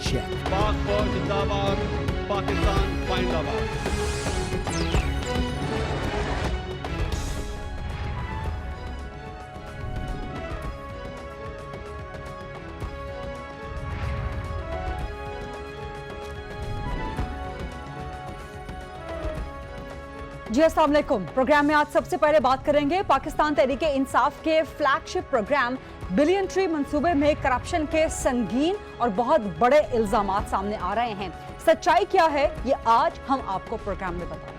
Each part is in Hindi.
check. पाक फौज जिंदाबाद, पाकिस्तान जिंदाबाद। जी अस्सलाम वालेकुम। प्रोग्राम में आज सबसे पहले बात करेंगे पाकिस्तान तहरीके इंसाफ के फ्लैगशिप प्रोग्राम बिलियन ट्री मंसूबे में करप्शन के संगीन और बहुत बड़े इल्जामात सामने आ रहे हैं। सच्चाई क्या है ये आज हम आपको प्रोग्राम में बताएंगे।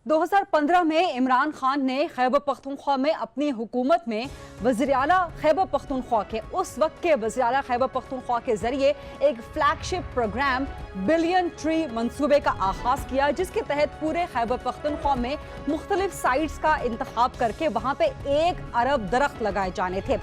दो 2015 में इमरान खान ने खैबर पख्तूनख्वा में अपनी हुकूमत में वज़ीर आला खैबर पख्तूनख्वा के उस वक्त के वज़ीर आला खैबर पख्तूनख्वा के जरिए एक फ्लैगशिप प्रोग्राम बिलियन ट्री मंसूबे का आगाज किया, जिसके तहत पूरे खैबर पख्तूनख्वा में मुख्तलिफ साइट्स का इंतखाब करके वहां पे 1 अरब दरख्त लगाए जाने थे।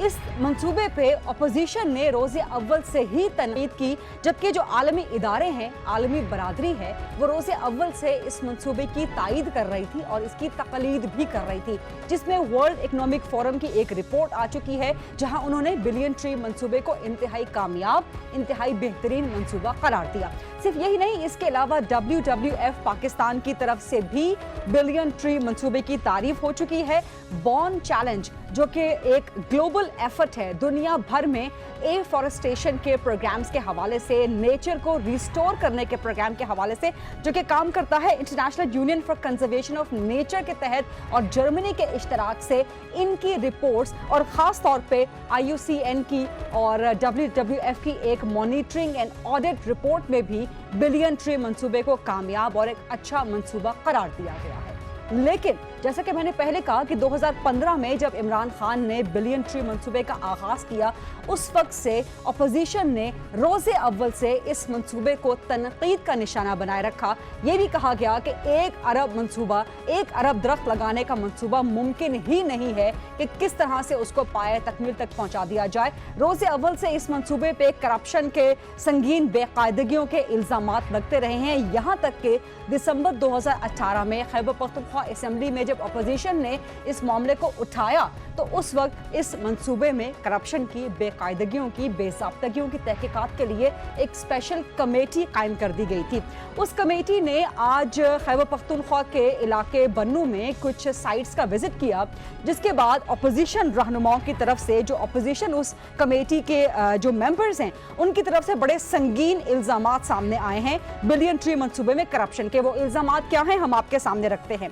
इस मंसूबे पे अपोजिशन ने रोज़े अव्वल से ही तनकीद की, जबकि जो आलमी इदारे हैं, आलमी बरादरी है, वो रोज़े अव्वल से इस मंसूबे की तायद कर रही थी और इसकी तकलीद भी कर रही थी, जिसमें वर्ल्ड इकोनॉमिक फोरम की एक रिपोर्ट आ चुकी है जहां उन्होंने बिलियन ट्री मंसूबे को इंतहाई कामयाब, इंतहाई बेहतरीन मंसूबा करार दिया। सिर्फ यही नहीं, इसके अलावा WWF पाकिस्तान की तरफ से भी बिलियन ट्री मंसूबे की तारीफ हो चुकी है। बॉर्न चैलेंज, जो कि एक ग्लोबल एफर्ट है दुनिया भर में एफॉरेस्टेशन के प्रोग्राम्स के हवाले से, नेचर को रिस्टोर करने के प्रोग्राम के हवाले से, जो कि काम करता है international union for conservation of nature के तहत और जर्मनी के इश्तराक से, इनकी रिपोर्ट्स और ख़ास तौर पे IUCN की और WWF की एक मॉनिटरिंग एंड ऑडिट रिपोर्ट में भी बिलियन ट्री मंसूबे को कामयाब और एक अच्छा मंसूबा करार दिया गया है। लेकिन जैसा कि मैंने पहले कहा कि 2015 में जब इमरान खान ने बिलियन ट्री मंसूबे का आगाज किया, उस वक्त से अपोजिशन ने रोज़े अव्वल से इस मंसूबे को तनकीद का निशाना बनाए रखा। यह भी कहा गया कि 1 अरब मंसूबा, 1 अरब दरख्त लगाने का मंसूबा मुमकिन ही नहीं है कि किस तरह से उसको पाए तकमील तक पहुंचा दिया जाए। रोज़े अव्वल से इस मंसूबे पे करप्शन के संगीन बेकायदगियों के इल्जामात लगते रहे हैं, यहाँ तक कि दिसंबर 2018 में खैबर पख्तूनख्वा असेंबली में जब अपोजिशन ने इस मामले को उठाया तो उस वक्त इस मंसूबे में करप्शन की, बेकायदगियों की, बेज़ाब्तगियों की तहकीकात के लिए एक स्पेशल कमेटी कायम कर दी गई थी। उस कमेटी ने आज खैबर पख्तूनख्वा के इलाके बन्नू में कुछ साइट्स का विजिट किया, जिसके बाद अपोजिशन रहनुमाओं की तरफ से, जो अपोजिशन उस कमेटी के जो मेंबर्स हैं, उनकी तरफ से बड़े संगीन इल्जामात सामने आए हैं बिलियन ट्री मंसूबे में करप्शन के। वो इल्जामात क्या हैं, हम आपके सामने रखते हैं।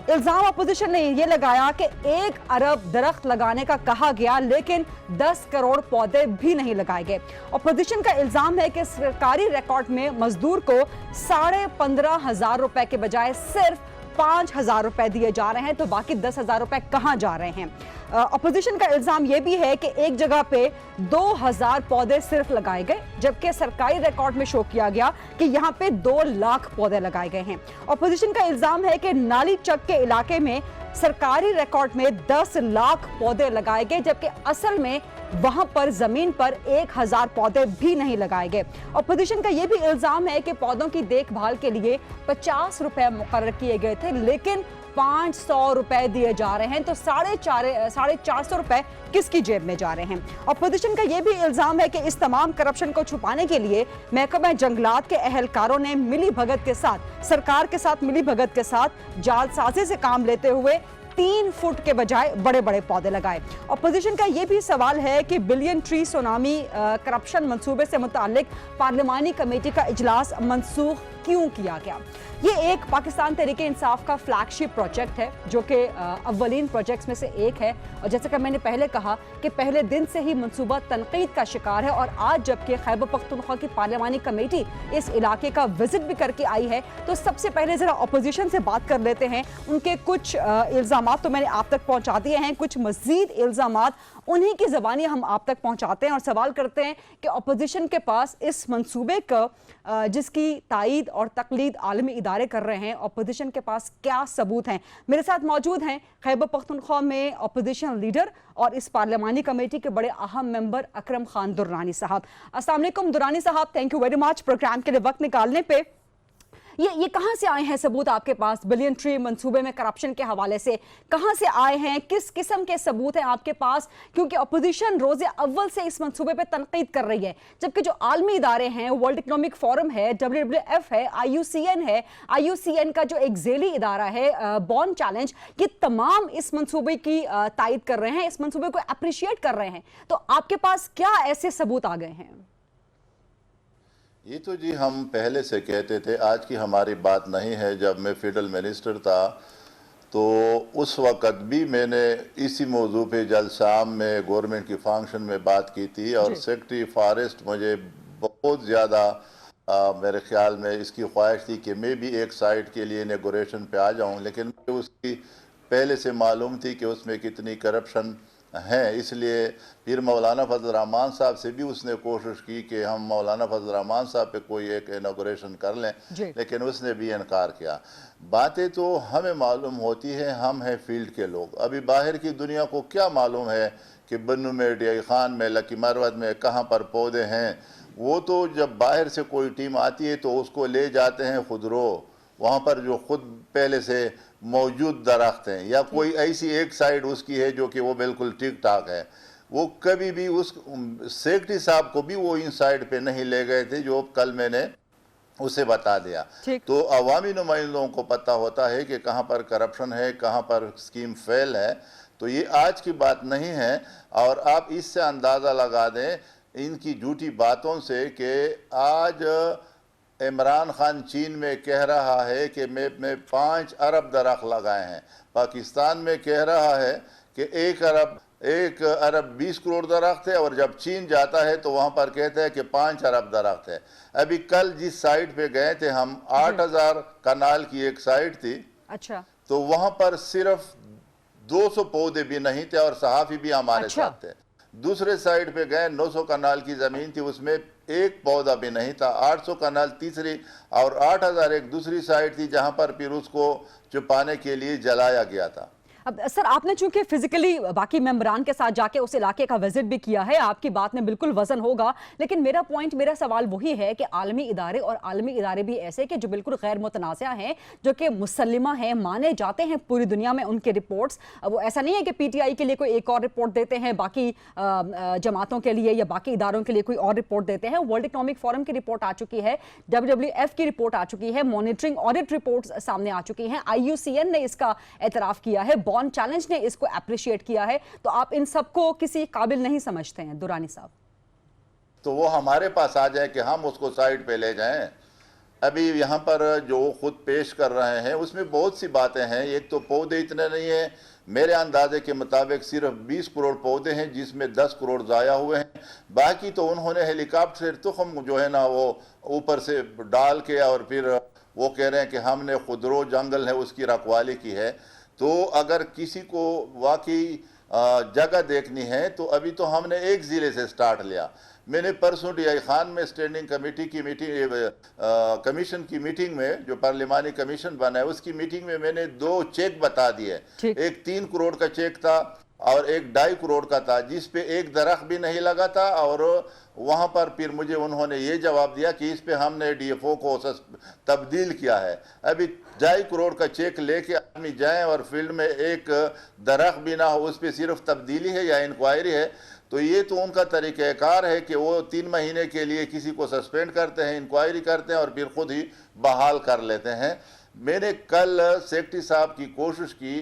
इल्जाम अपोजिशन ने यह लगाया कि 1 अरब दरख्त लगाने का कहा गया, लेकिन 10 करोड़ पौधे भी नहीं लगाए गए। अपोजिशन का इल्जाम है कि सरकारी रिकॉर्ड में मजदूर को 15,500 रुपए के बजाय सिर्फ 5,000 रुपए दिए जा रहे हैं, तो बाकी 10,000 रुपए कहां जा रहे हैं। अपोजिशन का इल्जाम यह भी है कि एक जगह पे 2,000 पौधे सिर्फ लगाए गए, जबकि सरकारी रिकॉर्ड में शो किया गया कि यहाँ पे 2 लाख पौधे लगाए गए हैं। अपोजिशन का इल्जाम है कि नाली चक के इलाके में सरकारी रिकॉर्ड में 10 लाख पौधे लगाए गए, जबकि असल में वहां पर जमीन पर 1,000 पौधे भी नहीं लगाए गए। अपोजिशन का यह भी इल्जाम है कि पौधों की देखभाल के लिए 50 रुपए मुकर्रर किए गए थे, लेकिन 500 रुपए दिए जा रहे हैं, तो 450 रुपए किसकी जेब में जा रहे हैं। अपोजिशन का यह भी इल्जाम है कि इस तमाम करप्शन को छुपाने के लिए महकमा जंगलात के अहलकारों ने मिली भगत के साथ, सरकार के साथ मिली भगत के साथ जालसाजी से काम लेते हुए 3 फुट के बजाय बड़े बड़े पौधे लगाए। अपोजिशन का यह भी सवाल है कि बिलियन ट्री सुनामी करप्शन मंसूबे से मुतालिक पार्लिमानी कमेटी का इजलास मंसूख क्यों किया गया। ये एक पाकिस्तान तहरीक इंसाफ का फ्लैगशिप प्रोजेक्ट है जो कि अव्वलीन प्रोजेक्ट्स में से एक है, और जैसे कि मैंने पहले कहा कि पहले दिन से ही मंसूबा तनकीद का शिकार है, और आज जबकि खैबर पख्तूनख्वा की पार्लियामानी कमेटी इस इलाके का विजिट भी करके आई है, तो सबसे पहले जरा अपोजिशन से बात कर लेते हैं। उनके कुछ इल्ज़ामात तो मैंने आप तक पहुंचा दिए हैं, कुछ मजीद इल्ज़ामात उन्हीं की ज़बानी हम आप तक पहुंचाते हैं और सवाल करते हैं कि अपोजिशन के पास इस मंसूबे का जिसकी तायीद और तकलीद आलमी इदारे कर रहे हैं, अपोजिशन के पास क्या सबूत हैं। मेरे साथ मौजूद हैं खैबर पख्तूनख्वा में अपोजिशन लीडर और इस पार्लियामानी कमेटी के बड़े अहम मेंबर अकरम खान दुर्रानी साहब। अस्सलाम वालेकुम दुर्रानी साहब, thank you very much program के लिए वक्त निकालने पे। ये कहां से आए हैं सबूत आपके पास? बिलियन ट्री मंसूबे में करप्शन के हवाले से कहां से आए हैं? किस किस्म के सबूत हैं आपके पास? क्योंकि अपोजिशन रोजे अव्वल से इस मंसूबे पे तनकीद कर रही है, जबकि जो आलमी इदारे हैं, वर्ल्ड इकोनॉमिक फोरम है, WWF है, IUCN है, IUCN का जो एक झेली इदारा है बॉन्ड चैलेंज, ये तमाम इस मंसूबे की तायीद कर रहे हैं, इस मंसूबे को अप्रिशिएट कर रहे हैं। तो आपके पास क्या ऐसे सबूत आ गए हैं? ये तो जी हम पहले से कहते थे, आज की हमारी बात नहीं है। जब मैं फेडरल मिनिस्टर था तो उस वक़्त भी मैंने इसी मौजू पे जल शाम में गवर्नमेंट की फंक्शन में बात की थी, और सेक्रेटरी फॉरेस्ट मुझे बहुत ज़्यादा मेरे ख्याल में इसकी ख्वाहिश थी कि मैं भी एक साइट के लिए इनॉग्रेशन पे आ जाऊं, लेकिन मुझे उसकी पहले से मालूम थी कि उसमें कितनी करप्शन हैं। इसलिए फिर मौलाना फजल रहमान साहब से भी उसने कोशिश की कि हम मौलाना फजल रहमान साहब पे कोई एक इनॉग्रेशन कर लें, लेकिन उसने भी इनकार किया। बातें तो हमें मालूम होती है, हम हैं फील्ड के लोग। अभी बाहर की दुनिया को क्या मालूम है कि बन्नू में, डिया खान में, लकी मरवत में कहाँ पर पौधे हैं? वो तो जब बाहर से कोई टीम आती है तो उसको ले जाते हैं खुदरो, वहाँ पर जो खुद पहले से मौजूद दरख्त हैं, या कोई ऐसी एक साइड उसकी है जो कि वो बिल्कुल ठीक ठाक है। वो कभी भी उस सेक्रेटरी साहब को भी वो इन साइड पे नहीं ले गए थे, जो कल मैंने उसे बता दिया। तो अवामी नुमाइंदों को पता होता है कि कहाँ पर करप्शन है, कहाँ पर स्कीम फेल है। तो ये आज की बात नहीं है, और आप इससे अंदाज़ा लगा दें इनकी झूठी बातों से कि आज इमरान खान चीन में कह रहा है कि मैं 5 अरब दरख्त लगाए हैं, पाकिस्तान में कह रहा है कि 1 अरब 20 करोड़ दरख्त है, और जब चीन जाता है तो वहाँ पर कहते हैं कि 5 अरब दरख्त है। अभी कल जिस साइट पे गए थे हम, 8000 कनाल की एक साइट थी। अच्छा। तो वहाँ पर सिर्फ 200 पौधे भी नहीं थे, और सहाफ़ी भी हमारे साथ थे। दूसरे साइड पे गए, 900 कनाल की ज़मीन थी, उसमें एक पौधा भी नहीं था। 800 कनाल तीसरी और 8000 एक दूसरी साइड थी, जहां पर फिर उसको छुपाने के लिए जलाया गया था। अब सर, आपने चूंकि फिजिकली बाकी मेंबरान के साथ जाके उस इलाके का विजिट भी किया है, आपकी बात में बिल्कुल वजन होगा, लेकिन मेरा सवाल वही है कि आलमी इदारे, और आलमी इदारे भी ऐसे कि जो बिल्कुल गैर मुतनाज़ा हैं, जो कि मुसल्लिमा हैं, माने जाते हैं पूरी दुनिया में उनके रिपोर्ट्स। वो ऐसा नहीं है कि PTI के लिए कोई एक और रिपोर्ट देते हैं, बाकी जमातों के लिए या बाकी इदारों के लिए कोई और रिपोर्ट देते हैं। वर्ल्ड इकोनॉमिक फोरम की रिपोर्ट आ चुकी है, WWF की रिपोर्ट आ चुकी है, मॉनिटरिंग ऑडिट रिपोर्ट सामने आ चुकी हैं, IUCN ने इसका एतराफ़ किया है, बॉन्ड चैलेंज ने इसको अप्रिशिएट किया है। तो आप इन सबको किसी काबिल नहीं समझते हैं दुरानी साहब? तो वो हमारे पास आ जाए कि हम उसको साइड पे ले जाएं। अभी यहाँ पर जो खुद पेश कर रहे हैं उसमें बहुत सी बातें हैं। एक तो पौधे इतने नहीं है, मेरे अंदाजे के मुताबिक सिर्फ 20 करोड़ पौधे हैं, जिसमें 10 करोड़ ज़ाया हुए हैं। बाकी तो उन्होंने हेलीकॉप्टर से तुखम जो है ना वो ऊपर से डाल के, और फिर वो कह रहे हैं कि हमने खुदरो जंगल है उसकी रखवाली की है। तो अगर किसी को वाकई जगह देखनी है तो अभी तो हमने एक ज़िले से स्टार्ट लिया। मैंने परसों DI खान में स्टैंडिंग कमेटी की मीटिंग, कमीशन की मीटिंग में, जो पार्लिमानी कमीशन बना है उसकी मीटिंग में मैंने 2 चेक बता दिए। एक 3 करोड़ का चेक था और एक 2.5 करोड़ का था, जिस पे एक दरख्त भी नहीं लगा था। और वहाँ पर फिर मुझे उन्होंने ये जवाब दिया कि इस पे हमने DFO को तब्दील किया है। अभी 2.5 करोड़ का चेक लेके आदमी जाएं और फील्ड में एक दरख्त भी ना हो, उस पर सिर्फ तब्दीली है या इंक्वायरी है, तो ये तो उनका तरीक़ाकार है कि वो 3 महीने के लिए किसी को सस्पेंड करते हैं, इंक्वायरी करते हैं और फिर खुद ही बहाल कर लेते हैं। मैंने कल सेक्रेटरी साहब की कोशिश की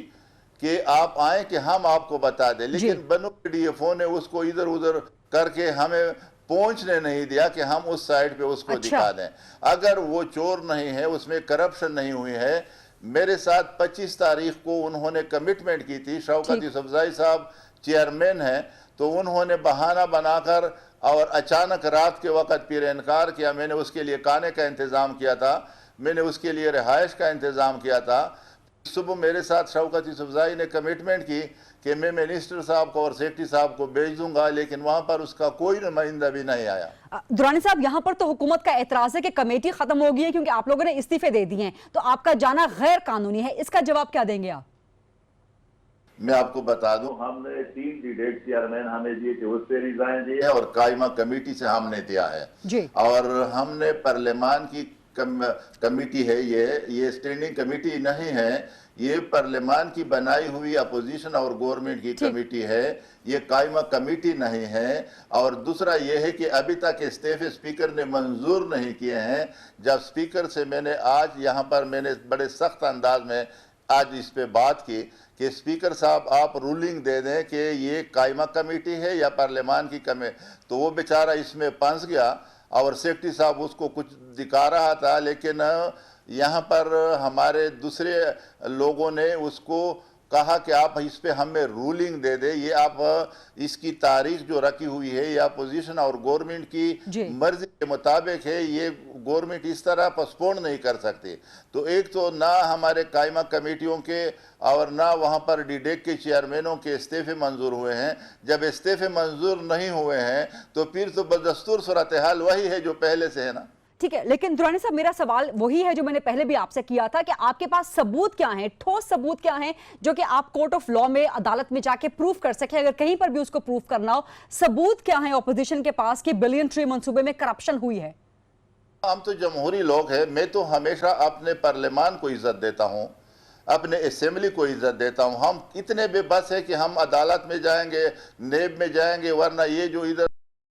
कि आप आए कि हम आपको बता दें, लेकिन बनो DFO ने उसको इधर उधर करके हमें पहुंचने नहीं दिया कि हम उस साइड पे उसको अच्छा। दिखा दें। अगर वो चोर नहीं है, उसमें करप्शन नहीं हुई है। मेरे साथ 25 तारीख को उन्होंने कमिटमेंट की थी, शौकत ठीक। यूसुफजई साहब चेयरमैन हैं, तो उन्होंने बहाना बनाकर और अचानक रात के वक्त फिर इनकार किया। मैंने उसके लिए खाने का इंतज़ाम किया था, मैंने उसके लिए रिहाइश का इंतज़ाम किया था। सुबह मेरे साथ शौकत यूसुफजई ने कमिटमेंट की कि मैं मिनिस्टर साहब को और सेक्रेटरी साहब को भेज दूंगा, लेकिन वहां पर उसका कोई नुमाइंदा भी नहीं आया। दुरानी साहब, यहाँ पर तो हुकूमत का एतराज है कि कमेटी खत्म हो गई है क्योंकि आप लोगों ने इस्तीफे दे दिए हैं, तो आपका जाना गैर कानूनी है। इसका जवाब क्या देंगे आप? मैं आपको बता दूं, हमने 3 डिडेट चेयरमैन हमें दिए थे, उससे रिजाइन दिया और कायमा कमेटी से हमने दिया है जी। और हमने पार्लियामान की कमेटी है, ये स्टैंडिंग कमेटी नहीं है, ये पार्लियामान की बनाई हुई अपोजिशन और गवर्नमेंट की कमेटी है, ये कायमा कमेटी नहीं है। और दूसरा ये है कि अभी तक इस्तीफे स्पीकर ने मंजूर नहीं किए हैं। जब स्पीकर से मैंने आज यहाँ पर मैंने बड़े सख्त अंदाज में आज इस पे बात की कि स्पीकर साहब आप रूलिंग दे दें कि ये कायमा कमेटी है या पार्लियामान की कमेटी, तो वो बेचारा इसमें फंस गया और सेक्रेटरी साहब उसको कुछ दिखा रहा था, लेकिन यहाँ पर हमारे दूसरे लोगों ने उसको कहा कि आप इस पे हमें रूलिंग दे दे, ये आप इसकी तारीख जो रखी हुई है या अपोजिशन और गवर्नमेंट की मर्जी के मुताबिक है, ये गवर्नमेंट इस तरह पोस्टपोन नहीं कर सकती। तो एक तो ना हमारे कायमा कमेटियों के और ना वहाँ पर डीडेक के चेयरमैनों के इस्तीफे मंजूर हुए हैं। जब इस्तीफे मंजूर नहीं हुए हैं तो फिर तो बदस्तूर सूरत हाल वही है जो पहले से है ना। ठीक है, लेकिन दुरानी साहब, मेरा सवाल वही है जो मैंने पहले भी आपसे किया था कि आपके पास सबूत क्या हैं, ठोस सबूत क्या हैं जो कि आप कोर्ट ऑफ लॉ में, अदालत में जाके प्रूफ कर सके, अगर कहीं पर भी उसको प्रूफ करना हो। सबूत क्या है ऑपोजिशन के पास कि बिलियन ट्री मंसूबे में करप्शन हुई है? हम तो जमहूरी लोग हैं, मैं तो हमेशा अपने पार्लियामान को इज्जत देता हूँ, अपने असेंबली को इज्जत देता हूँ। हम इतने बेबस है कि हम अदालत में जाएंगे, नेब में जाएंगे, वरना ये जो इधर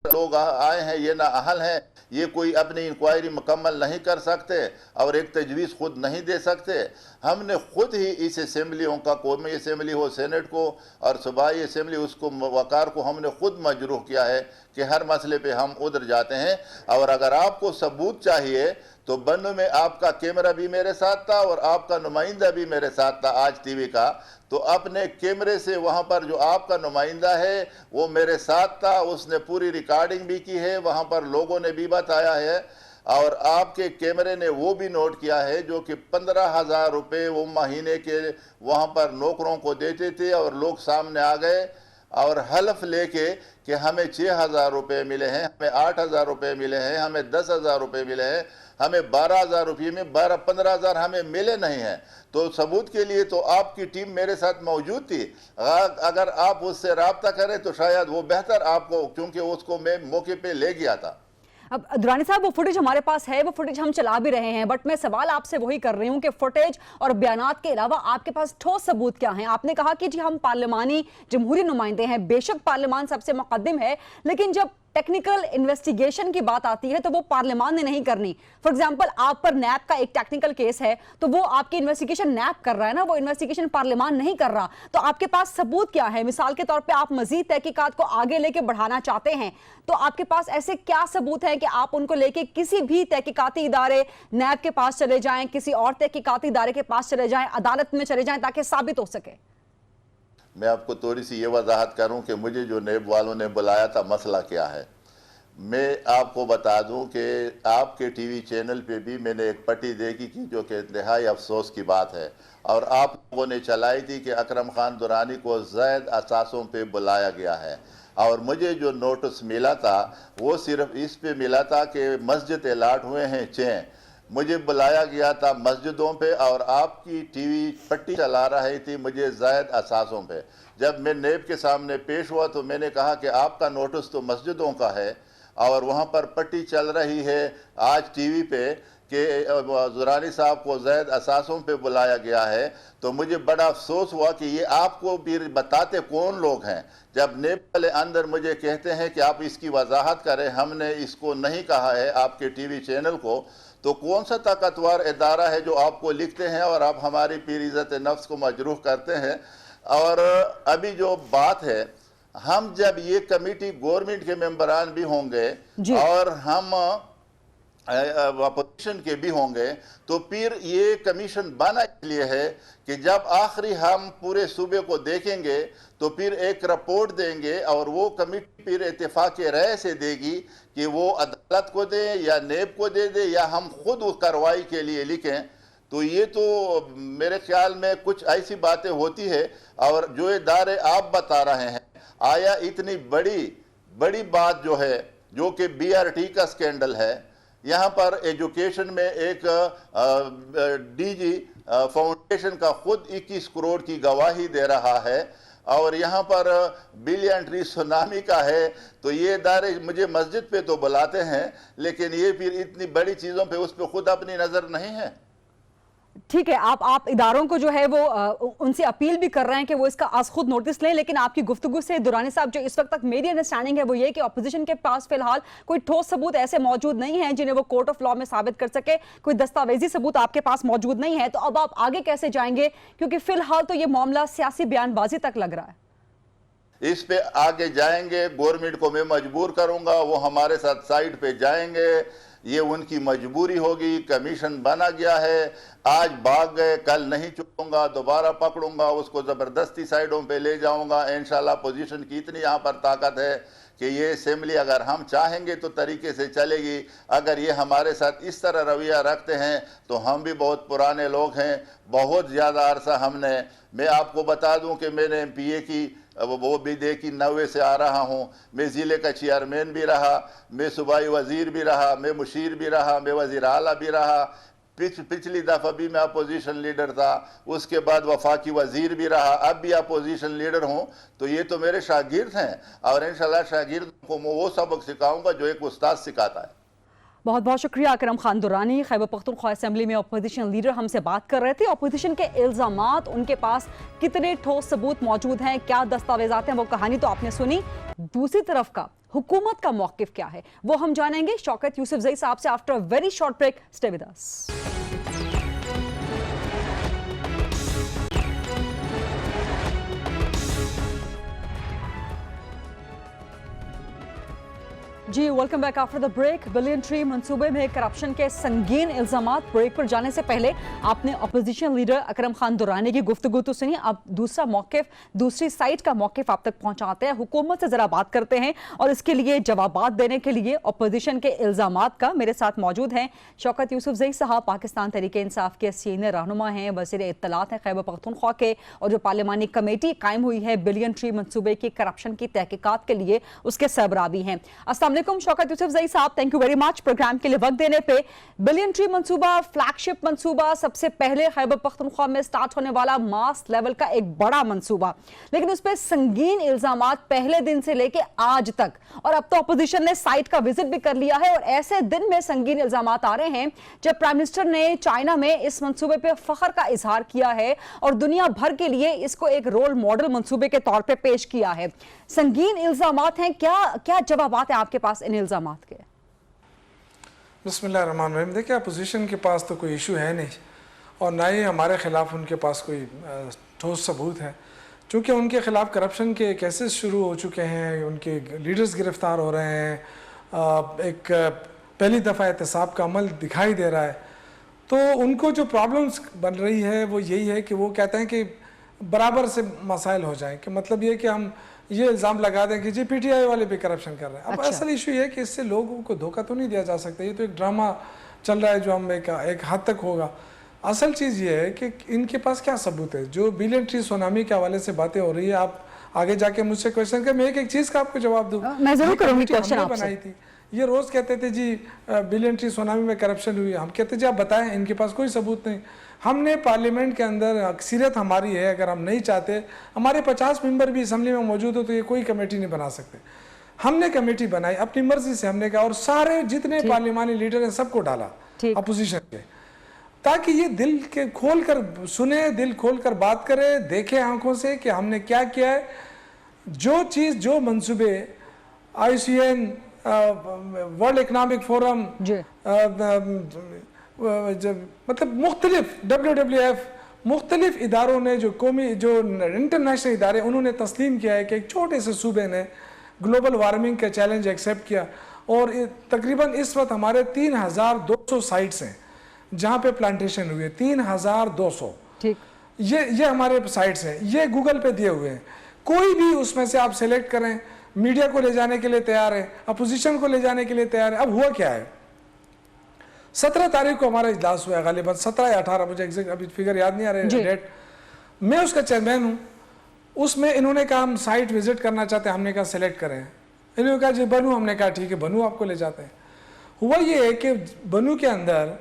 लोग आए हैं ये ना अहल हैं, ये कोई अपनी इंक्वायरी मुकम्मल नहीं कर सकते और एक तजवीज़ खुद नहीं दे सकते। हमने खुद ही इस असेंबलियों का, कौमी असेंबली हो, सेनेट को और सूबाई असेंबली, उसको वकार को हमने खुद मजरूह किया है कि हर मसले पे हम उधर जाते हैं। और अगर आपको सबूत चाहिए तो बन्नू में आपका कैमरा भी मेरे साथ था और आपका नुमाइंदा भी मेरे साथ था आज टीवी का, तो अपने कैमरे से वहाँ पर जो आपका नुमाइंदा है वो मेरे साथ था, उसने पूरी रिकॉर्डिंग भी की है, वहाँ पर लोगों ने भी बताया है और आपके कैमरे ने वो भी नोट किया है जो कि 15,000 रुपये वो महीने के वहाँ पर नौकरों को देते थे और लोग सामने आ गए और हल्फ लेके कि हमें 6,000 रुपये मिले हैं, हमें 8,000 रुपये मिले हैं, हमें 10,000 रुपये मिले हैं, हमें 12,000 रुपये में 15,000 हमें मिले नहीं हैं। तो सबूत के लिए तो आपकी टीम मेरे साथ मौजूद थी, अगर आप उससे रब्ता करें तो शायद वो बेहतर आपको, क्योंकि उसको मैं मौके पे ले गया था। अब दुरानी साहब, वो फुटेज हमारे पास है, वो फुटेज हम चला भी रहे हैं, बट मैं सवाल आपसे वही कर रही हूं कि फुटेज और बयानात के अलावा आपके पास ठोस सबूत क्या हैं? आपने कहा कि जी हम पार्लियामानी जमहूरी नुमाइंदे हैं, बेशक पार्लियामान सबसे मुकद्दम है, लेकिन जब टेक्निकल इन्वेस्टिगेशन की बात आती है तो वो पार्लियामान ने नहीं करनी। फॉर एग्जांपल, आप पर नैब का एक टेक्निकल केस है तो वो आपकी इन्वेस्टिगेशन नैब कर रहा है ना, वो इन्वेस्टिगेशन पार्लियामान नहीं कर रहा। तो आपके पास सबूत क्या है? मिसाल के तौर पे आप मजीद तहकीकात को आगे लेके बढ़ाना चाहते हैं, तो आपके पास ऐसे क्या सबूत है कि आप उनको लेके किसी भी तहकीकाती इदारे, नैब के पास चले जाएं, किसी और तहकीकाती इदारे के पास चले जाएं, अदालत में चले जाएं, ताकि साबित हो सके? मैं आपको थोड़ी सी ये वजाहत करूं कि मुझे जो नेब वालों ने बुलाया था मसला क्या है। मैं आपको बता दूं कि आपके टीवी चैनल पे भी मैंने एक पट्टी देखी कि जो कि इंतहाई अफसोस की बात है और आप लोगों ने चलाई थी कि अकरम खान दुरानी को ज़ैद असासों पे बुलाया गया है। और मुझे जो नोटिस मिला था वो सिर्फ इस पे मिला था कि मस्जिद अलाट हुए हैं 6, मुझे बुलाया गया था मस्जिदों पे और आपकी टीवी पट्टी चला रही थी मुझे ज़ायद असासों पे। जब मैं नेब के सामने पेश हुआ तो मैंने कहा कि आपका नोटिस तो मस्जिदों का है और वहाँ पर पट्टी चल रही है आज टीवी पे कि दुरानी साहब को ज़ायद असासों पे बुलाया गया है। तो मुझे बड़ा अफसोस हुआ कि ये आपको भी बताते कौन लोग हैं। जब नेब वाले अंदर मुझे कहते हैं कि आप इसकी वजाहत करें, हमने इसको नहीं कहा है आपके टीवी चैनल को, तो कौन सा ताकतवर इदारा है जो आपको लिखते हैं और आप हमारी पीर इज़्ज़त नफ्स को मजरूह करते हैं। और अभी जो बात है हम जब ये कमेटी गवर्नमेंट के मेंबरान भी होंगे जी। और हम अपोजिशन के भी होंगे, तो फिर ये कमीशन बना इसलिए है कि जब आखिरी हम पूरे सूबे को देखेंगे तो फिर एक रिपोर्ट देंगे और वो कमेटी फिर इत्तेफाक राय से देगी कि वो अदालत को दे या नेब को दे दे या हम खुद उस कार्रवाई के लिए लिखें। तो ये तो मेरे ख्याल में कुछ ऐसी बातें होती है। और जो इदारे आप बता रहे हैं, आया इतनी बड़ी बात जो है, जो कि BRT का स्कैंडल है, यहाँ पर एजुकेशन में एक DG फाउंडेशन का खुद 21 करोड़ की गवाही दे रहा है और यहाँ पर बिलियन ट्री सुनामी का है। तो ये इदारे मुझे मस्जिद पे तो बुलाते हैं, लेकिन ये फिर इतनी बड़ी चीज़ों पे उस पर खुद अपनी नज़र नहीं है। ठीक है, आप इदारों को जो है वो उनसे अपील भी कर रहे हैं कि वो इसका आज खुद नोटिस लें, लेकिन आपकी गुफ्तगू से दुरानी साहब, जो इस वक्त तक मेरी अंडरस्टैंडिंग है वो ये कि ऑपोजिशन के पास फिलहाल कोई ठोस सबूत ऐसे मौजूद नहीं है जिन्हें वो कोर्ट ऑफ लॉ में साबित कर सके, कोई दस्तावेजी सबूत आपके पास मौजूद नहीं है। तो अब आप आगे कैसे जाएंगे, क्योंकि फिलहाल तो ये मामला सियासी बयानबाजी तक लग रहा है। इस पे आगे जाएंगे, गवर्नमेंट को मैं मजबूर करूंगा, वो हमारे साथ साइड पे जाएंगे, ये उनकी मजबूरी होगी। कमीशन बना गया है, आज भाग गए, कल नहीं चुकूंगा, दोबारा पकड़ूंगा, उसको ज़बरदस्ती साइडों पे ले जाऊंगा। इंशाल्लाह पोजीशन की इतनी यहाँ पर ताकत है कि ये असेंबली अगर हम चाहेंगे तो तरीके से चलेगी। अगर ये हमारे साथ इस तरह रवैया रखते हैं तो हम भी बहुत पुराने लोग हैं, बहुत ज़्यादा अरसा हमने, मैं आपको बता दूं कि मैंने MPA की वो भी देखी, 90 से आ रहा हूँ। मैं ज़िले का चेयरमैन भी रहा, मैं सूबाई वज़ीर भी रहा, मैं मुशीर भी रहा, मैं वज़ीर आला भी रहा। पिछली दफ़ा भी मैं अपोजिशन लीडर था, उसके बाद वफाकी वज़ीर भी रहा, अब भी अपोजिशन लीडर हूँ। तो ये तो मेरे शागिर्द हैं और इंशाल्लाह शागिर्द को मैं वो सबक सिखाऊंगा जो एक उस्ताद सिखाता है। बहुत बहुत शुक्रिया अकरम खान दुरानी। खैबर पख्तूनख्वा असेंबली में अपोजिशन लीडर हमसे बात कर रहे थे। अपोजिशन के इल्जामात, उनके पास कितने ठोस सबूत मौजूद हैं, क्या दस्तावेजात हैं, वो कहानी तो आपने सुनी। दूसरी तरफ का हुकूमत का मौकिफ क्या है वो हम जानेंगे शौकत यूसुफजई साहब से after a very short break. Stay with us. जी welcome back after the break. Billion tree मंसूबे में करप्शन के संगीन इल्जामात। ब्रेक पर जाने से पहले आपने अपोजिशन लीडर अकरम खान दुरानी की गुफ्तगू तो सुनी, अब दूसरा मौकिफ, दूसरी साइड का मौकिफ आप तक पहुंचाते हैं। हुकूमत से जरा बात करते हैं और इसके लिए जवाबात देने के लिए अपोजिशन के इल्जामात का मेरे साथ मौजूद हैं शौकत यूसुफजई साहब, पाकिस्तान तहरीक इंसाफ के सीनियर रहनुमा हैं, वज़ीर इत्तलात हैं खैबर पख्तूनख्वा के, और जो पार्लिमानी कमेटी कायम हुई है बिलियन ट्री मंसूबे की करप्शन की तहकीकात के लिए, उसके सरबराह भी हैं। अस्सलाम वालेकुम शौकत यूसुफजई साहब, thank you very much program के लिए वक्त देने पे। बिलियन ट्री मंसूबा फ्लैगशिप मंसूबा, सबसे पहले खैबर पख्तूनख्वा में स्टार्ट होने वाला मास लेवल का एक बड़ा मंसूबा, लेकिन उस पर संगीन इल्जामात पहले दिन से लेके आज तक, और अब तो अपोजिशन ने साइट का विजिट भी कर लिया है। और ऐसे दिन में संगीन इल्जामात आ रहे हैं जब प्राइम मिनिस्टर ने चाइना में इस मंसूबे पे फख्र का इजहार किया है और दुनिया भर के लिए इसको एक रोल मॉडल मंसूबे के तौर पे पेश किया है। संगीन इल्जामात हैं, क्या जवाबात है आपके पास इन इल्जामात के? बिस्मिल्लाहिर्रहमानिर्रहीम। देखिए, अपोजिशन के पास तो कोई इशू है नहीं और ना ही हमारे ख़िलाफ़ उनके पास कोई ठोस सबूत है, क्योंकि उनके ख़िलाफ़ करप्शन के केसेस शुरू हो चुके हैं, उनके लीडर्स गिरफ़्तार हो रहे हैं, एक पहली दफ़ा एहतसाब का अमल दिखाई दे रहा है। तो उनको जो प्रॉब्लम्स बन रही है वो यही है कि वो कहते हैं कि बराबर से मसाइल हो जाएं, कि मतलब ये कि हम ये इल्ज़ाम लगा दें कि जी PTI वाले भी करप्शन कर रहे हैं। अब असल इशू ये है कि इससे लोगों को धोखा तो नहीं दिया जा सकता, ये तो एक ड्रामा चल रहा है जो हम एक हद तक होगा। असल चीज़ ये है कि इनके पास क्या सबूत है। जो बिलियन ट्री सुनामी के हवाले से बातें हो रही है, आप आगे जाके मुझसे क्वेश्चन कर, मैं एक चीज़ का आपको जवाब दूँ। मैं जरूर करूँगी क्वेश्चन आपसे। बनाई थी, ये रोज़ कहते थे जी बिलियन ट्री सुनामी में करप्शन हुई, हम कहते जी आप बताएं, इनके पास कोई सबूत नहीं। हमने पार्लियामेंट के अंदर अक्सरियत हमारी है, अगर हम नहीं चाहते, हमारे 50 मेंबर भी असम्बली में मौजूद हो तो ये कोई कमेटी नहीं बना सकते। हमने कमेटी बनाई अपनी मर्जी से, हमने कहा, और सारे जितने पार्लियामानी लीडर हैं सबको डाला अपोजिशन के, ताकि ये दिल के खोल कर सुने, दिल खोल कर बात करे, देखे आंखों से कि हमने क्या किया है। जो चीज़, जो मंसूबे IUCN, वर्ल्ड इकनॉमिक फोरम, मतलब मुख्तलिफ WWF, मुख्तलिफ इदारों ने जो कौमी जो इंटरनेशनल इदारे उन्होंने तस्लीम किया है कि एक छोटे से सूबे ने ग्लोबल वार्मिंग का चैलेंज एक्सेप्ट किया और तकरीबन इस वक्त हमारे 3200 साइट्स हैं जहाँ पे प्लांटेशन हुई है। 3200 ठीक, ये हमारे साइट्स हैं, ये गूगल पे दिए हुए हैं। कोई भी उसमें से आप सेलेक्ट करें, मीडिया को ले जाने के लिए तैयार है, अपोजिशन को ले जाने के लिए तैयार है। अब हुआ क्या है, 17 तारीख को हमारा इजलास हुआ है, गालिबन 17 या 18, मुझे एग्जैक्ट अभी फिगर याद नहीं आ रहा है डेट। मैं उसका चेयरमैन हूँ। उसमें इन्होंने कहा हम साइट विजिट करना चाहते हैं, हमने कहा सेलेक्ट करें। इन्होंने कहा जी बनू, हमने कहा ठीक है बनू आपको ले जाते हैं। हुआ ये है कि बनू के अंदर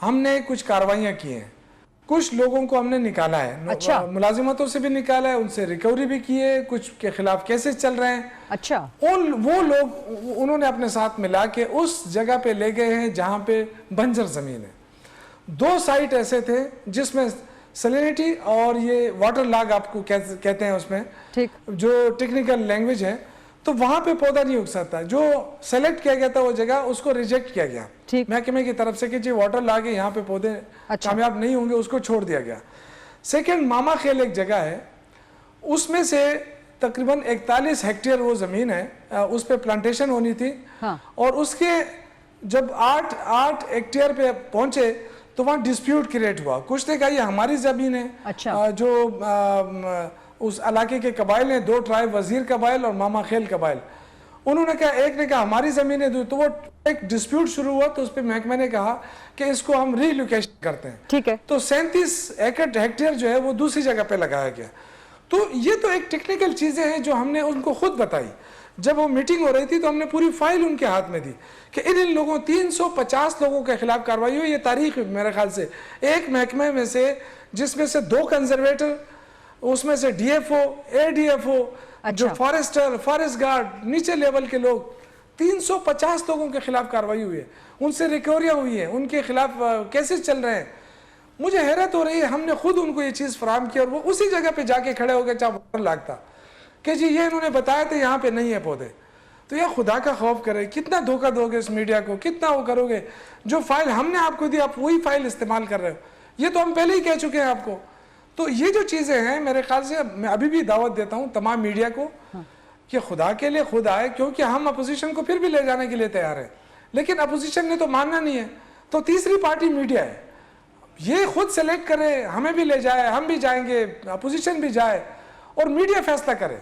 हमने कुछ कार्रवाइयाँ की हैं, कुछ लोगों को हमने निकाला है। अच्छा। मुलाजिमतों से भी निकाला है, उनसे रिकवरी भी की है, कुछ के खिलाफ केसेस चल रहे हैं। अच्छा, वो लोग उन्होंने अपने साथ मिला के उस जगह पे ले गए हैं जहाँ पे बंजर ज़मीन है। 2 साइट ऐसे थे जिसमें सैलिनिटी और ये वाटर लॉग आपको कहते हैं उसमें, ठीक, जो टेक्निकल लैंग्वेज है, तो वहाँ पे पौधा नहीं उग सकता। जो सेलेक्ट किया गया था वो जगह, उसको रिजेक्ट किया गया ठीक, महकमे की तरफ से कि जी वाटर लॉग है, यहाँ पे पौधे अच्छा। कामयाब नहीं होंगे, उसको छोड़ दिया गया। सेकंड, मामा खेल एक जगह है, उसमें से तकरीबन 41 हेक्टेयर वो ज़मीन है, उस पर प्लांटेशन होनी थी। हाँ। और उसके जब 8 हेक्टेयर पे पहुंचे तो वहाँ डिस्प्यूट क्रिएट हुआ। कुछ ने कहा ये हमारी ज़मीन है। अच्छा। जो उस इलाके के कबाइल हैं, 2 ट्राइब, वजीर कबाइल और मामा खेल कबाइल, उन्होंने कहा, एक ने कहा हमारी ज़मीन है, तो वो एक डिस्प्यूट शुरू हुआ। तो उस पर महकमे ने कहा कि इसको हम रीलोकेशन करते हैं। ठीक है। तो 37 हेक्टेयर जो है वो दूसरी जगह पे लगाया गया। तो ये तो एक टेक्निकल चीज़ें हैं जो हमने उनको खुद बताई। जब वो मीटिंग हो रही थी तो हमने पूरी फाइल उनके हाथ में दी कि इन लोगों 350 लोगों के खिलाफ कार्रवाई हुई। ये तारीख मेरे ख्याल से एक महकमे में से, जिसमें से 2 कंजर्वेटर, उसमें से DFO, ADFO, जो फॉरेस्टर, फॉरेस्ट गार्ड, नीचे लेवल के लोग, 350 लोगों के खिलाफ कार्रवाई हुई है, उनसे रिकवरियाँ हुई है, उनके खिलाफ केसेस चल रहे हैं। मुझे हैरत हो रही है, हमने खुद उनको ये चीज़ फराहम की और वो उसी जगह पे जाके खड़े हो गए जहाँ वाटर लगता कि जी ये इन्होंने बताया था यहाँ पे नहीं है पौधे। तो यह खुदा का खौफ करे, कितना धोखा दोगे इस मीडिया को, कितना वो करोगे। जो फाइल हमने आपको दी, आप वही फाइल इस्तेमाल कर रहे हो, ये तो हम पहले ही कह चुके हैं आपको। तो ये जो चीज़ें हैं, मेरे ख्याल से मैं अभी भी दावत देता हूँ तमाम मीडिया को कि खुदा के लिए खुद आए, क्योंकि हम अपोजिशन को फिर भी ले जाने के लिए तैयार हैं, लेकिन अपोजिशन ने तो मानना नहीं है। तो तीसरी पार्टी मीडिया है, ये खुद सेलेक्ट करे, हमें भी ले जाए, हम भी जाएंगे, अपोजिशन भी जाए और मीडिया फैसला करे।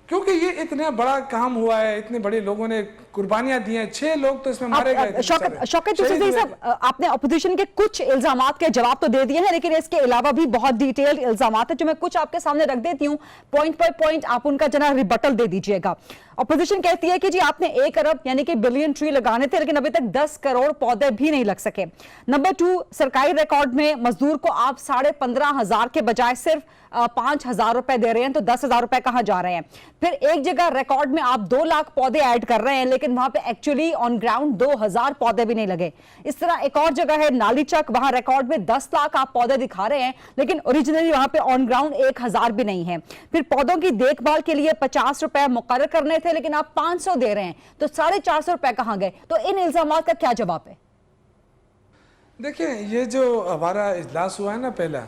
क्योंकि ये इतना बड़ा काम हुआ है, इतने बड़े लोगों ने कुर्बानियां दी हैं, 6 लोग तो इसमें मारे गए। शौकत यूसुफजई साहब, आपने अपोजिशन के कुछ इल्जामात के जवाब तो दे दिए हैं, लेकिन इसके अलावा भी बहुत डिटेल्ड इल्जामात है जो मैं कुछ आपके सामने रख देती हूँ। पॉइंट बाय पॉइंट आप उनका जना रिबटल दे दीजिएगा। अपोजिशन कहती है कि जी आपने 1 अरब यानी कि बिलियन ट्री लगाने थे, लेकिन अभी तक 10 करोड़ पौधे भी नहीं लग सके। नंबर 2, सरकारी रिकॉर्ड में मजदूर को आप 15,500 के बजाय सिर्फ 5,000 रुपए दे रहे हैं, तो 10,000 रुपए कहां जा रहे हैं। फिर एक जगह रिकॉर्ड में आप 2 लाख पौधे ऐड कर रहे हैं, लेकिन वहां पे एक्चुअली ऑन ग्राउंड 2,000 पौधे भी नहीं लगे। इस तरह एक और जगह है नालीचक, वहां रिकॉर्ड में 10 लाख आप पौधे दिखा रहे हैं, लेकिन ओरिजिनली वहां पे ऑन ग्राउंड 1,000 भी नहीं है। फिर पौधों की देखभाल के लिए 50 रुपए मुकर्रर करने थे, लेकिन आप 500 दे रहे हैं, तो 450 रुपए कहां गए। तो इन इल्जामात का क्या जवाब है? देखिए, ये जो हमारा इजलास हुआ है ना पहला,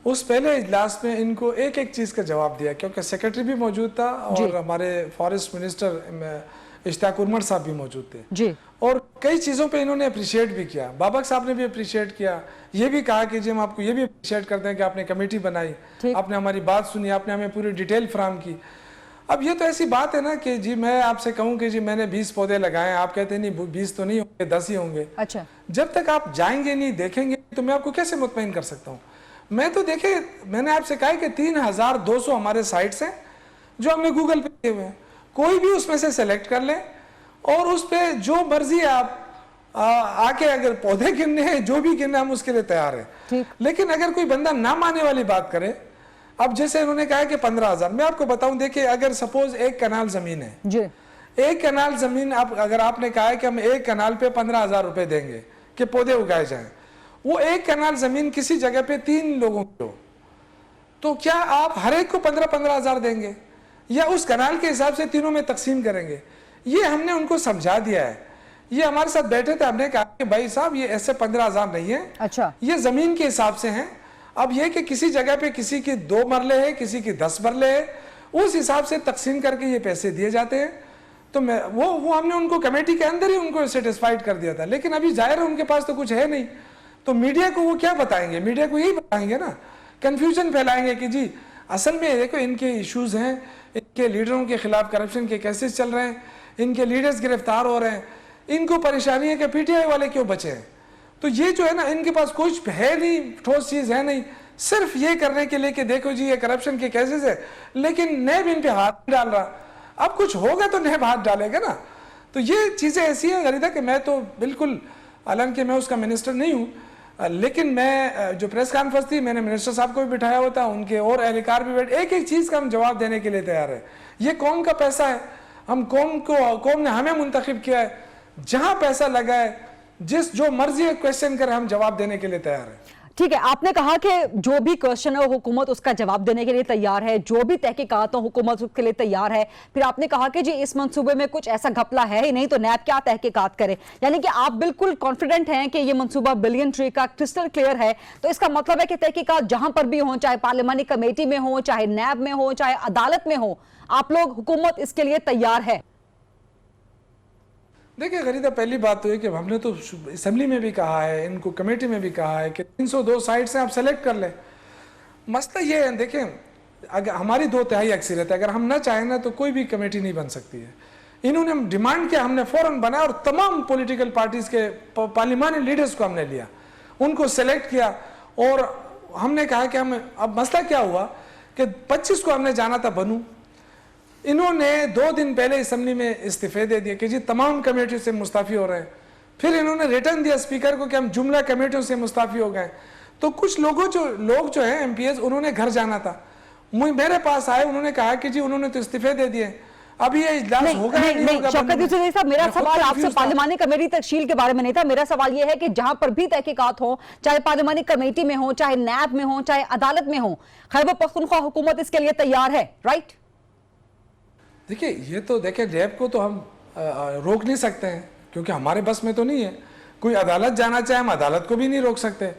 उस पहले इजलास में इनको एक एक चीज़ का जवाब दिया, क्योंकि सेक्रेटरी भी मौजूद था और हमारे फॉरेस्ट मिनिस्टर इश्तियाक उमर साहब भी मौजूद थे जी। और कई चीज़ों पे इन्होंने अप्रिशिएट भी किया। बाबक साहब ने भी अप्रिशिएट किया, ये भी कहा कि जी हम आपको ये भी अप्रिशिएट करते हैं कि आपने कमेटी बनाई, आपने हमारी बात सुनी, आपने हमें पूरी डिटेल फराहम की। अब ये तो ऐसी बात है ना कि जी मैं आपसे कहूँ कि जी मैंने 20 पौधे लगाए, आप कहते हैं नहीं 20 तो नहीं होंगे, 10 ही होंगे। अच्छा, जब तक आप जाएंगे नहीं, देखेंगे, तो मैं आपको कैसे मुतमईन कर सकता हूँ। मैं तो देखे, मैंने आपसे कहा कि 3,200 हमारे साइट्स हैं जो हमने गूगल पे किए हुए हैं, कोई भी उसमें से सेलेक्ट कर लें और उस पर जो मर्जी आप आके अगर पौधे गिनने हैं, जो भी गिनना, हम उसके लिए तैयार हैं। लेकिन अगर कोई बंदा ना मानने वाली बात करे, अब जैसे उन्होंने कहा कि 15,000, मैं आपको बताऊं, देखिए अगर सपोज 1 कनाल जमीन है जी, 1 कनाल जमीन, आप अगर आपने कहा है कि हम 1 कनाल पे 15,000 रुपए देंगे कि पौधे उगाए जाएं, वो 1 कनाल जमीन किसी जगह पे 3 लोगों को, तो क्या आप हर एक को 15,000 देंगे या उस कनाल के हिसाब से तीनों में तकसीम करेंगे? ये हमने उनको समझा दिया है। ये हमारे साथ बैठे थे, हमने कहा कि भाई साहब ये ऐसे 15,000 नहीं है, अच्छा, ये जमीन के हिसाब से हैं। अब ये कि किसी जगह पे किसी की 2 मरले है, किसी की 10 मरले है, उस हिसाब से तकसीम करके ये पैसे दिए जाते हैं। तो मैं वो हमने उनको कमेटी के अंदर ही उनको सेटिस्फाइड कर दिया था, लेकिन अभी जाहिर है उनके पास तो कुछ है नहीं, तो मीडिया को वो क्या बताएंगे? मीडिया को यही बताएंगे ना, कंफ्यूजन फैलाएंगे कि जी असल में देखो इनके इश्यूज हैं, इनके लीडरों के खिलाफ करप्शन के केसेस चल रहे हैं, इनके लीडर्स गिरफ्तार हो रहे हैं, इनको परेशानी है कि पीटीआई वाले क्यों बचे हैं। तो ये जो है ना, इनके पास कुछ है नहीं, ठोस चीज़ है नहीं, सिर्फ ये करने के लिए कि देखो जी ये करप्शन के केसेस है, लेकिन नैब इन पे हाथ डाल रहा। अब कुछ होगा तो नैब हाथ डालेगा ना। तो ये चीज़ें ऐसी हैं गरीदा कि मैं तो बिल्कुल, हालांकि मैं उसका मिनिस्टर नहीं हूँ, लेकिन मैं जो प्रेस कॉन्फ्रेंस थी मैंने मिनिस्टर साहब को भी बिठाया हुआ था, उनके और एहलकार भी बैठे, एक एक चीज़ का हम जवाब देने के लिए तैयार है। ये कौम का पैसा है, हम कौम ने हमें मुंतखब किया है, जहाँ पैसा लगा है जिस जो मर्जी क्वेश्चन करे हम जवाब देने के लिए तैयार हैं। ठीक है, आपने कहा कि जो भी क्वेश्चन है हुकूमत उसका जवाब देने के लिए तैयार है, जो भी तहकीकात हो हुकूमत उसके लिए तैयार है। फिर आपने कहा कि जी इस मंसूबे में कुछ ऐसा घपला है ही नहीं, तो नैब क्या तहकीकात करे। यानी कि आप बिल्कुल कॉन्फिडेंट हैं कि ये मंसूबा बिलियन ट्री का क्रिस्टल क्लियर है। तो इसका मतलब है कि तहकीकात जहां पर भी हो, चाहे पार्लियामानी कमेटी में हो, चाहे नैब में हो, चाहे अदालत में हो, आप लोग हुकूमत इसके लिए तैयार है। देखिए गरीदा, पहली बात तो है कि हमने तो असेंबली में भी कहा है, इनको कमेटी में भी कहा है कि 302 साइट से आप सेलेक्ट कर लें। मसला ये है, देखें अगर हमारी 2/3 अक्सरियत है, अगर हम ना चाहें ना तो कोई भी कमेटी नहीं बन सकती है। इन्होंने डिमांड किया, हमने फौरन बनाया और तमाम पॉलिटिकल पार्टीज के पार्लियामानी लीडर्स को हमने लिया, उनको सेलेक्ट किया और हमने कहा कि हम, अब मसला क्या हुआ कि 25 को हमने जाना था बनू, इन्होंने 2 दिन पहले असेंबली में इस्तीफे दे दिए कि जी तमाम कमेटियों से मुस्ताफ़ी हो रहे हैं। फिर इन्होंने रिटर्न दिया स्पीकर को कि हम जुमला कमेटियों से मुस्ताफ़ी हो गए। तो कुछ लोग जो हैं एमपीएस, उन्होंने घर जाना था, मेरे पास आए, उन्होंने कहा कि जी उन्होंने तो इस्तीफे दे दिए, अब ये इजलास होगा नहीं। शौकत यूसुफ साहब, मेरा सवाल आपसे पार्लियामानी कमेटी तश्कील के बारे में नहीं था। मेरा सवाल यह है कि जहां पर भी तहकीकात हो, चाहे पार्लियामानी कमेटी में हो, चाहे नैब में हो, चाहे अदालत में हो, खैबर पख्तूनख्वा हुकूमत इसके लिए तैयार है, राइट? देखिए ये तो देखिए, नैब को तो हम रोक नहीं सकते हैं क्योंकि हमारे बस में तो नहीं है। कोई अदालत जाना चाहे हम अदालत को भी नहीं रोक सकते,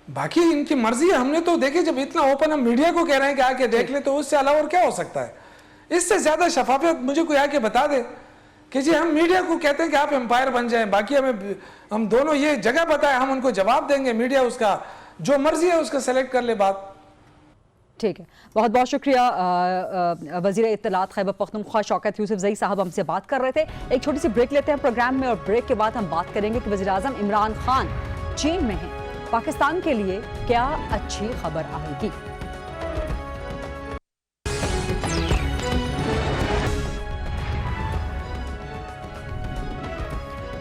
बाकी इनकी मर्जी है। हमने तो देखिए जब इतना ओपन हम मीडिया को कह रहे हैं कि आके देख ले, तो उससे अलावा और क्या हो सकता है? इससे ज्यादा शफाफियत मुझे कोई आके बता दे कि जी हम मीडिया को कहते हैं कि आप एम्पायर बन जाएं, बाकी हम दोनों ये जगह बताएं, हम उनको जवाब देंगे, मीडिया उसका जो मर्जी है उसका सेलेक्ट कर ले बात। ठीक है, बहुत बहुत शुक्रिया। वज़ीर इत्तलात खैबर पख्तूनख्वा शौकत यूसुफ ज़ई साहब हमसे बात कर रहे थे। एक छोटी सी ब्रेक लेते हैं प्रोग्राम में, और ब्रेक के बाद हम बात करेंगे कि वज़ीर आज़म इमरान खान चीन में हैं, पाकिस्तान के लिए क्या अच्छी खबर आएगी।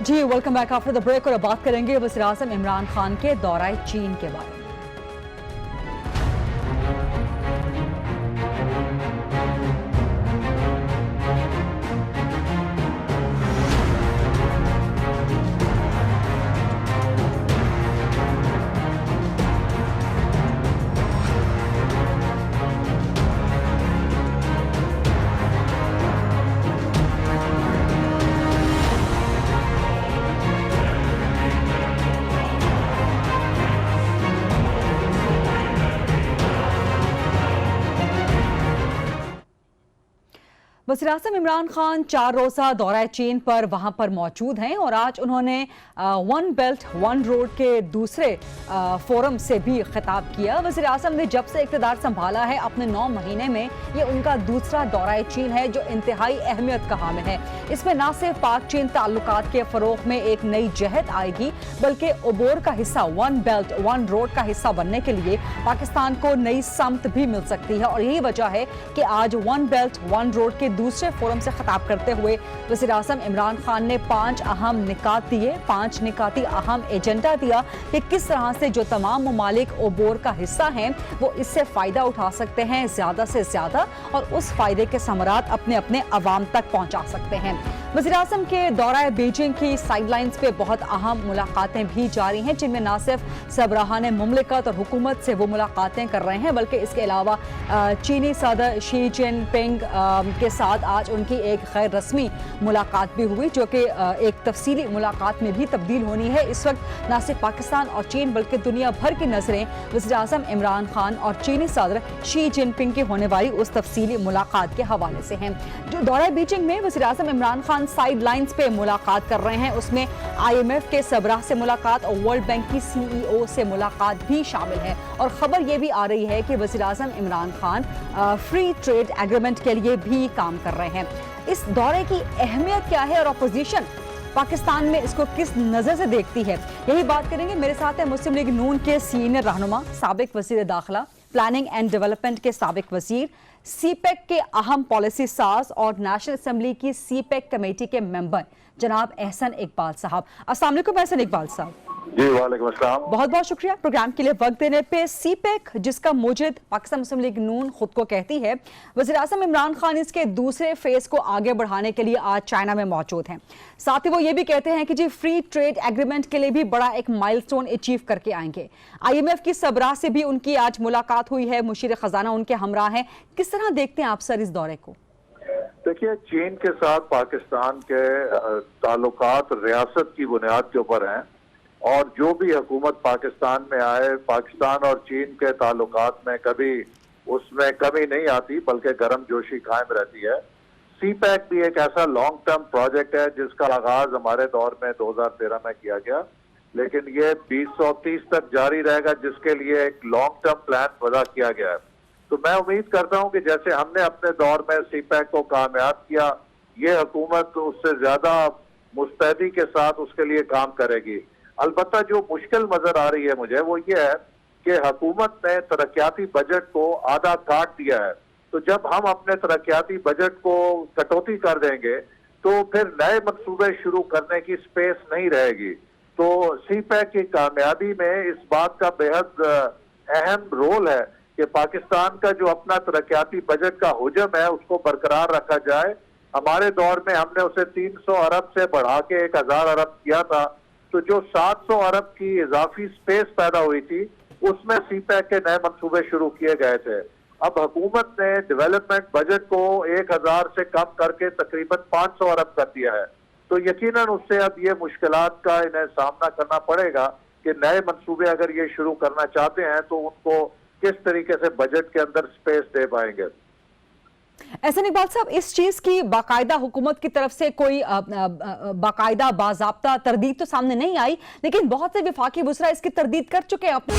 जी welcome back after the break, और अब बात करेंगे वज़ीर आज़म इमरान खान के दौरा चीन के बारे में। वज़ीर आज़म इमरान खान 4 रोज़ा दौरा चीन पर वहां पर मौजूद हैं, और आज उन्होंने वन बेल्ट वन रोड के दूसरे फोरम से भी खिताब किया। वज़ीर आज़म ने जब से इक़्तिदार संभाला है अपने 9 महीने में ये उनका दूसरा दौरा चीन है जो इंतहाई अहमियत का हामिल है। इसमें न सिर्फ पाक चीन ताल्लुकात के फ़रोग़ में एक नई जहत आएगी, बल्कि उबोर का हिस्सा, वन बेल्ट वन रोड का हिस्सा बनने के लिए पाकिस्तान को नई समत भी मिल सकती है। और यही वजह है कि आज वन बेल्ट वन रोड के दूसरे फोरम से खिताब करते हुए वज़ीर आज़म इमरान खान ने 5 अहम निकात दिए, 5 निकाती अहम एजेंडा दिया कि किस तरह से जो तमाम ममालिक उबोर का हिस्सा हैं वो इससे फ़ायदा उठा सकते हैं ज़्यादा से ज़्यादा, और उस फ़ायदे के समरात अपने अपने अवाम तक पहुँचा सकते हैं। वज़ीर-ए-आज़म के दौरा बीजिंग की साइडलाइंस पे बहुत अहम मुलाकातें भी जारी हैं, जिनमें न सिर्फ सरबराहान मुमलिकत और हुकूमत से वो मुलाकातें कर रहे हैं, बल्कि इसके अलावा चीनी सदर शी जिनपिंग के साथ आज उनकी एक गैर रस्मी मुलाकात भी हुई, जो कि एक तफसीली मुलाकात में भी तब्दील होनी है। इस वक्त न सिर्फ पाकिस्तान और चीन बल्कि दुनिया भर की नजरें वज़ीर-ए-आज़म इमरान खान और चीनी सदर शी जिनपिंग की होने वाली उस तफसीली मुलाकात के हवाले से हैं। जो दौरा बीजिंग में वज़ीर-ए-आज़म इमरान खान साइड लाइन्स पे मुलाकात कर रहे हैं, उसमें IMF के सरबराह से मुलाकात और वर्ल्ड बैंक की CEO से मुलाकात भी शामिल है। और खबर ये भी आ रही है कि वज़ीर-ए-आज़म Imran Khan free trade agreement के लिए भी काम कर रहे हैं। इस दौरे की अहमियत क्या है और अपोजिशन पाकिस्तान में इसको किस नज़र से देखती है, यही बात करेंगे। मेरे साथ है मुस्लिम लीग नून के सीनियर रहनुमा, साबिक वज़ीर दाखिला, प्लानिंग एंड डेवलपमेंट के साबिक वज़ीर, CPEC के अहम पॉलिसी साज और नेशनल असेंबली की CPEC कमेटी के मेंबर जनाब एहसन इकबाल साहब। अस्सलाम वालेकुम एहसन इकबाल साहब। जी वालेकुम अस्सलाम। बहुत बहुत शुक्रिया प्रोग्राम के लिए वक्त देने पे। CPEC जिसका मुजिद पाकिस्तान मुस्लिम लीग नून खुद को कहती है, वज़ीर-ए-आज़म इमरान खान इसके दूसरे फेज को आगे बढ़ाने के लिए आज चाइना में मौजूद हैं। साथ ही वो ये भी कहते हैं कि जी फ्री ट्रेड एग्रीमेंट के लिए भी बड़ा एक माइलस्टोन अचीव करके आएंगे। IMF की सरबराह से भी उनकी आज मुलाकात हुई है, मुशीर खजाना उनके हमरा हैं। किस तरह देखते हैं आप सर इस दौरे को? देखिए, चीन के साथ पाकिस्तान के ताल्लुकात रियासत की बुनियाद के ऊपर हैं और जो भी हुकूमत पाकिस्तान में आए, पाकिस्तान और चीन के ताल्लुकात में कभी उसमें कमी नहीं आती बल्कि गर्मजोशी कायम रहती है। CPEC भी एक ऐसा लॉन्ग टर्म प्रोजेक्ट है जिसका आगाज हमारे दौर में 2013 में किया गया, लेकिन ये 2030 तक जारी रहेगा, जिसके लिए एक लॉन्ग टर्म प्लान वज़ा किया गया है। तो मैं उम्मीद करता हूं कि जैसे हमने अपने दौर में CPEC को कामयाब किया, ये हुकूमत उससे ज्यादा मुस्तैदी के साथ उसके लिए काम करेगी। अलबत्ता जो मुश्किल नजर आ रही है मुझे वो ये है कि हुकूमत ने तरक्याती बजट को आधा काट दिया है। तो जब हम अपने तरक्याती बजट को कटौती कर देंगे तो फिर नए मंसूबे शुरू करने की स्पेस नहीं रहेगी। तो CPEC की कामयाबी में इस बात का बेहद अहम रोल है कि पाकिस्तान का जो अपना तरक्याती बजट का हुजम है उसको बरकरार रखा जाए। हमारे दौर में हमने उसे 300 अरब से बढ़ा के 1000 अरब किया था, तो जो 700 अरब की इजाफी स्पेस पैदा हुई थी उसमें CPEC के नए मंसूबे शुरू किए गए थे। अब हुकूमत ने डेवलपमेंट बजट को 1000 से कम करके तकरीबन 500 अरब कर दिया है। तो यकीनन उससे अब ये मुश्किलात का इन्हें सामना करना पड़ेगा कि नए मंसूबे अगर ये शुरू करना चाहते हैं तो उनको किस तरीके से बजट के अंदर स्पेस दे पाएंगे। एहसन इकबाल साहब, इस चीज की बाकायदा हुकूमत की तरफ से कोई बाकायदा बाज़ाब्ता तरदीद तो सामने नहीं आई, लेकिन बहुत से विफाकी वज़रा इसकी तरदीद कर चुके हैं अपने